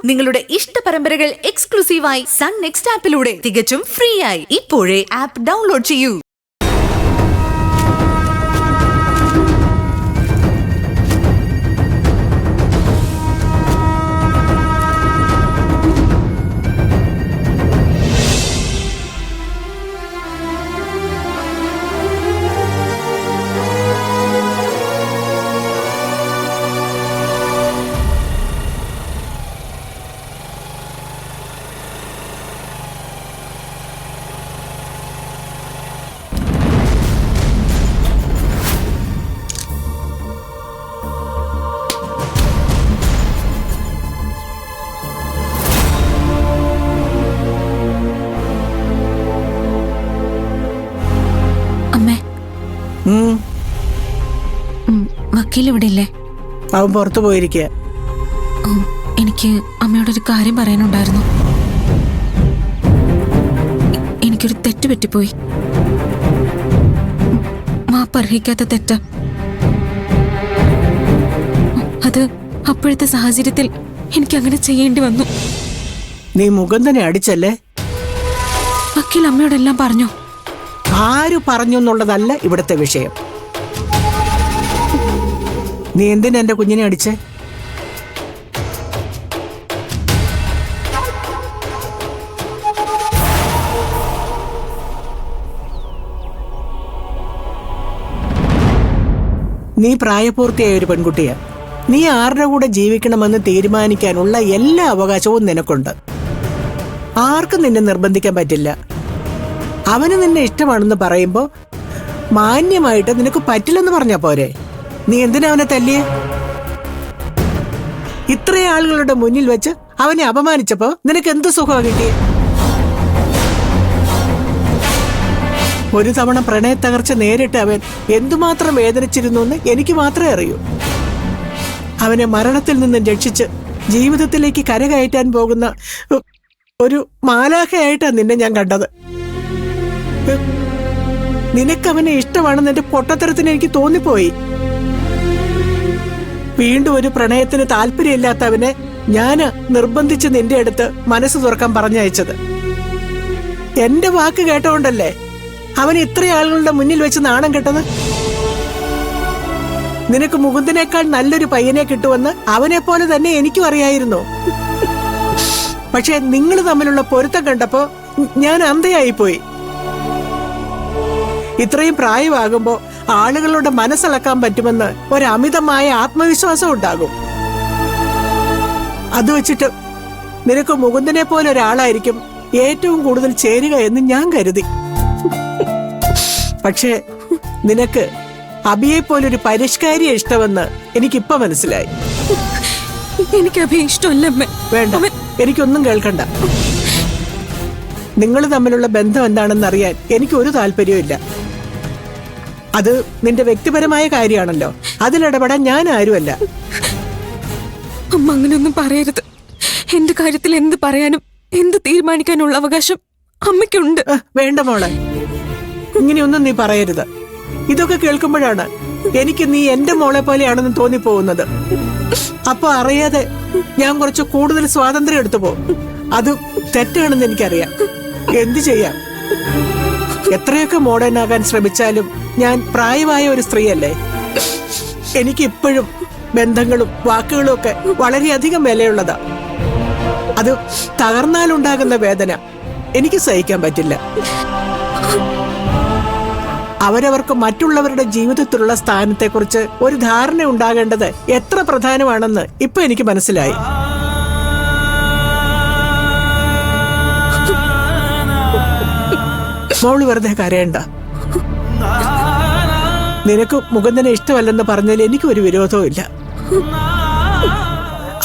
നിങ്ങളുടെ ഇഷ്ട പരമ്പരകൾ എക്സ്ക്ലൂസീവായി സൺ നെക്സ്റ്റ് ആപ്പിലൂടെ തികച്ചും ഫ്രീ ആയി ഇപ്പോഴേ ആപ്പ് ഡൗൺലോഡ് ചെയ്യൂ. വക്കീൽ ഇവിടെ ഇല്ലേ? അവൻ പുറത്തു പോയിരിക്കുക. എനിക്ക് അമ്മയോടൊരു കാര്യം പറയാനുണ്ടായിരുന്നു. എനിക്കൊരു തെറ്റ് പറ്റിപ്പോയി. മാപ്പർഹിക്കാത്ത തെറ്റ്. അത് അപ്പോഴത്തെ സാഹചര്യത്തിൽ എനിക്ക് അങ്ങനെ ചെയ്യേണ്ടി വന്നു. നീ മുകുന്ദനെ അടിച്ചല്ലേ? വക്കീൽ അമ്മയോടെല്ലാം പറഞ്ഞോ? ആര് പറഞ്ഞു എന്നുള്ളതല്ല ഇവിടുത്തെ വിഷയം. നീ എന്തിനാ എന്റെ കുഞ്ഞിനെ അടിച്ചേ? നീ പ്രായപൂർത്തിയായ ഒരു പെൺകുട്ടിയാ. നീ ആരുടെ കൂടെ ജീവിക്കണമെന്ന് തീരുമാനിക്കാനുള്ള എല്ലാ അവകാശവും നിനക്കുണ്ട്. ആർക്കും നിന്നെ നിർബന്ധിക്കാൻ പറ്റില്ല. അവന് നിന്നെ ഇഷ്ടമാണെന്ന് പറയുമ്പോ മാന്യമായിട്ട് നിനക്ക് പറ്റില്ലെന്ന് പറഞ്ഞാ പോരെ? നീ എന്തിനാ അവനെ തല്ലിയേ? ഇത്രയും ആളുകളുടെ മുന്നിൽ വെച്ച് അവനെ അപമാനിച്ചപ്പോ നിനക്ക് എന്ത് സുഖമാ കിട്ടിയേ? ഒരു തവണ പ്രണയത്തകർച്ച നേരിട്ട് അവൻ എന്തുമാത്രം വേദനിച്ചിരുന്നു എന്ന് എനിക്ക് മാത്രമേ അറിയൂ. അവനെ മരണത്തിൽ നിന്നും രക്ഷിച്ച് ജീവിതത്തിലേക്ക് കരകയറ്റാൻ പോകുന്ന ഒരു മാലാഖയായിട്ടാണ് നിന്നെ ഞാൻ കണ്ടത്. നിനക്കവനെ ഇഷ്ടമാണെന്ന് എന്റെ പൊട്ടത്തരത്തിന് എനിക്ക് തോന്നിപ്പോയി. വീണ്ടും ഒരു പ്രണയത്തിന് താല്പര്യമില്ലാത്തവനെ ഞാന് നിർബന്ധിച്ച് നിന്റെ അടുത്ത് മനസ്സ് തുറക്കാൻ പറഞ്ഞയച്ചത്. എന്റെ വാക്ക് കേട്ടോണ്ടല്ലേ അവൻ ഇത്രയും ആളുകളുടെ മുന്നിൽ വെച്ച് നാണം കെട്ടത്. നിനക്ക് മുകുന്ദനേക്കാൾ നല്ലൊരു പയ്യനെ കിട്ടുമെന്ന് അവനെ പോലെ തന്നെ എനിക്കും അറിയായിരുന്നു. പക്ഷെ നിങ്ങൾ തമ്മിലുള്ള പൊരുത്തം കണ്ടപ്പോ ഞാൻ അന്ധയായിപ്പോയി. ഇത്രയും പ്രായമാകുമ്പോ ആളുകളുടെ മനസ്സിളക്കാൻ പറ്റുമെന്ന് ഒരമിതമായ ആത്മവിശ്വാസം ഉണ്ടാകും. അത് വെച്ചിട്ട് നിനക്ക് മുകുന്ദനെ പോലെ ഒരാളായിരിക്കും ഏറ്റവും കൂടുതൽ ചേരുക എന്ന് ഞാൻ കരുതി. പക്ഷേ നിനക്ക് അഭിയെ പോലൊരു പരിഷ്കാരിയെ ഇഷ്ടമെന്ന് എനിക്കിപ്പോ മനസ്സിലായി. എനിക്ക് അഭിയെ ഇഷ്ടമല്ല. വേണ്ട, എനിക്കൊന്നും കേൾക്കണ്ട. നിങ്ങൾ തമ്മിലുള്ള ബന്ധം എന്താണെന്ന് അറിയാൻ എനിക്കൊരു താല്പര്യമില്ല. അത് നിന്റെ വ്യക്തിപരമായ കാര്യമാണല്ലോ. അതിലിടപെടാൻ ഞാൻ ആരുമല്ല. അമ്മ അങ്ങനെയൊന്നും പറയരുത്. എന്റെ കാര്യത്തിൽ എന്ത് പറയാനും എന്ത് തീരുമാനിക്കാനുള്ള അവകാശം അമ്മയ്ക്കുണ്ട്. വേണ്ട മോളെ, ഇങ്ങനെയൊന്നും നീ പറയരുത്. ഇതൊക്കെ കേൾക്കുമ്പോഴാണ് എനിക്ക് നീ എന്റെ മോളെ പോലെയാണെന്ന് തോന്നിപ്പോകുന്നത്. അപ്പൊ അറിയാതെ ഞാൻ കുറച്ച് കൂടുതൽ സ്വാതന്ത്ര്യം എടുത്തു പോകും. അത് തെറ്റാണെന്ന് എനിക്കറിയാം. എന്തു ചെയ്യാം? എത്രയൊക്കെ മോഡേൺ ആകാൻ ശ്രമിച്ചാലും ഞാൻ പ്രായമായ ഒരു സ്ത്രീയല്ലേ. എനിക്ക് ഇപ്പോഴും ബന്ധങ്ങളും വാക്കുകളും ഒക്കെ വളരെയധികം വിലയുള്ളതാ. അത് തകർന്നാലുണ്ടാകുന്ന വേദന എനിക്ക് സഹിക്കാൻ പറ്റില്ല. അവരവർക്ക് മറ്റുള്ളവരുടെ ജീവിതത്തിലുള്ള സ്ഥാനത്തെക്കുറിച്ച് ഒരു ധാരണ ഉണ്ടാകേണ്ടത് എത്ര പ്രധാനമാണെന്ന് ഇപ്പൊ എനിക്ക് മനസ്സിലായി. മോള് വെറുതെ കരയണ്ട. നിനക്ക് മുകുന്ദനെ ഇഷ്ടമല്ലെന്ന് പറഞ്ഞാൽ എനിക്കൊരു വിരോധവും ഇല്ല.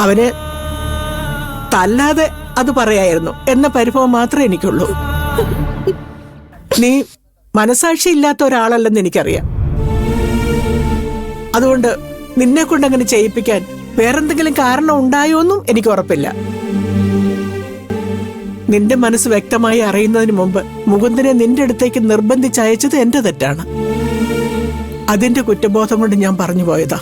അവന് തല്ലാതെ അത് പറയായിരുന്നു എന്ന പരിഭവം മാത്രമേ എനിക്കുള്ളൂ. നീ മനസാക്ഷി ഇല്ലാത്ത ഒരാളല്ലെന്ന് എനിക്കറിയാം. അതുകൊണ്ട് നിന്നെ കൊണ്ട് അങ്ങനെ ചെയ്യിപ്പിക്കാൻ വേറെന്തെങ്കിലും കാരണം ഉണ്ടായോന്നും എനിക്ക് ഉറപ്പില്ല. നിന്റെ മനസ്സ് വ്യക്തമായി അറിയുന്നതിന് മുമ്പ് മുകുന്ദനെ നിന്റെ അടുത്തേക്ക് നിർബന്ധിച്ചയച്ചത് എന്റെ തെറ്റാണ്. അതിന്റെ കുറ്റബോധം കൊണ്ട് ഞാൻ പറഞ്ഞു പോയതാ.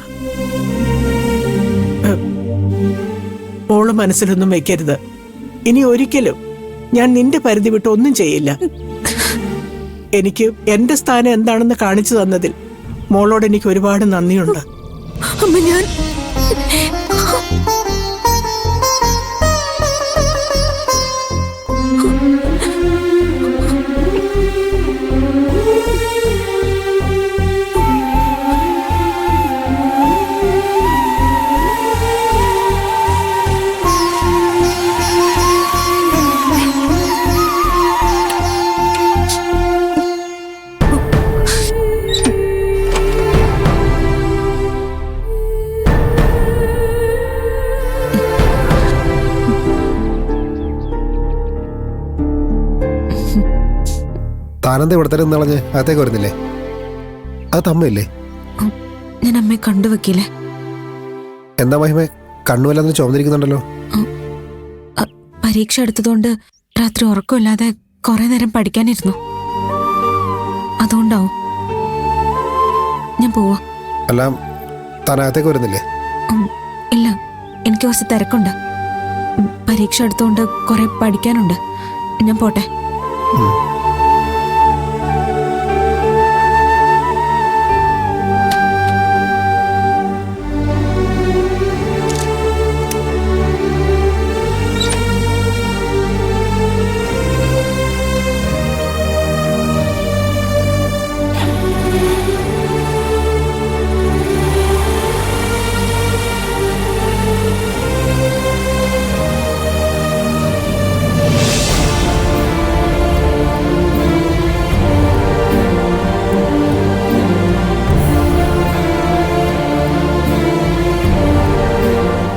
മോള് മനസ്സിലൊന്നും വെക്കരുത്. ഇനി ഒരിക്കലും ഞാൻ നിന്റെ പരിധി വിട്ട് ഒന്നും ചെയ്യില്ല. എനിക്ക് എന്റെ സ്ഥാനം എന്താണെന്ന് കാണിച്ചു തന്നതിൽ മോളോട് എനിക്ക് ഒരുപാട് നന്ദിയുണ്ട്. അമ്മ ഞാൻ താനെന്താ ഇവിടെ തന്നെ നിന്നളഞ്ഞ് അകത്തേക്ക് വരുന്നില്ലേ? അത് തമ്മയില്ലേ? ഞാൻ അമ്മയെ കണ്ടുവെക്കില്ലേ? എന്താ മഹിമേ, കണ്ണുവല്ലെന്ന് ചുമന്നിരിക്കുന്നുണ്ടല്ലോ. പരീക്ഷ എടുത്തതുകൊണ്ട് രാത്രി ഉറക്കമില്ലാതെ കുറെ നേരം പഠിക്കാനിരുന്നു. അതുകൊണ്ടാവും. ഞാൻ പോവാ. അല്ല, താൻ അകത്തേക്ക് വരുന്നില്ലേ? ഇല്ല, എനിക്ക് കുറച്ച് തിരക്കുണ്ട്. പരീക്ഷ എടുത്തുകൊണ്ട് കുറെ പഠിക്കാനുണ്ട്. ഞാൻ പോട്ടെ.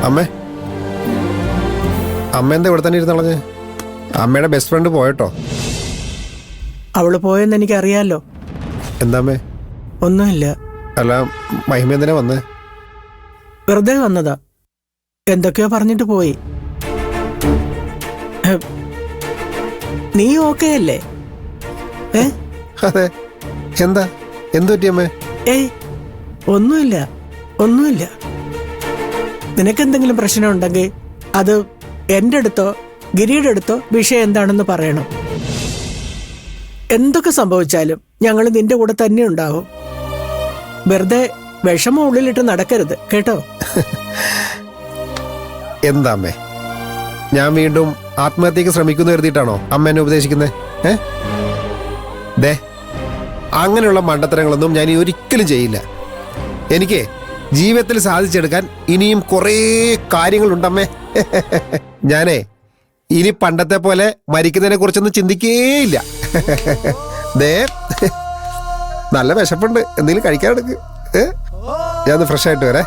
അമ്മേ, അമ്മ എന്താ ഇവിടെ തന്നെ ഇരുന്നളഞ്ഞ്? അമ്മയുടെ ബെസ്റ്റ് ഫ്രണ്ട് പോയട്ടോ? അവള് പോയെന്ന് എനിക്കറിയാലോ. എന്താ അമ്മേ? ഒന്നുമില്ല. അല്ല, മഹിമ എന്തിനാ വന്നേ? വെറുതെ വന്നതാ. എന്തൊക്കെയോ പറഞ്ഞിട്ട് പോയി. നീ ഓക്കെ അല്ലേ? അതെ. എന്താ, എന്തു പറ്റി അമ്മേ? ഏയ്, ഒന്നുമില്ല, ഒന്നുമില്ല. നിനക്കെന്തെങ്കിലും പ്രശ്നം ഉണ്ടെങ്കിൽ അത് എൻ്റെ അടുത്തോ ഗിരിയുടെ അടുത്തോ വിഷയം എന്താണെന്ന് പറയണം. എന്തൊക്കെ സംഭവിച്ചാലും ഞങ്ങൾ നിന്റെ കൂടെ തന്നെ ഉണ്ടാവും. വെറുതെ വിഷമം ഉള്ളിലിട്ട് നടക്കരുത് കേട്ടോ. എന്താ അമ്മേ, ഞാൻ വീണ്ടും ആത്മഹത്യക്ക് ശ്രമിക്കുന്നു കരുതിയിട്ടാണോ അമ്മ എന്നെ ഉപദേശിക്കുന്നത്? ദേ, അങ്ങനെയുള്ള മണ്ടത്തരങ്ങളൊന്നും ഞാൻ ഒരിക്കലും ചെയ്യില്ല. എനിക്ക് ജീവിതത്തിൽ സാധിച്ചെടുക്കാൻ ഇനിയും കുറേ കാര്യങ്ങളുണ്ടമ്മേ. ഞാനേ ഇനി പണ്ടത്തെ പോലെ മരിക്കുന്നതിനെ കുറിച്ചൊന്നും ചിന്തിക്കേയില്ല. ദേ, നല്ല വിശപ്പുണ്ട്, എന്തെങ്കിലും കഴിക്കാൻ എടുക്ക്. ഞാൻ ഫ്രഷ് ആയിട്ട് വരാം.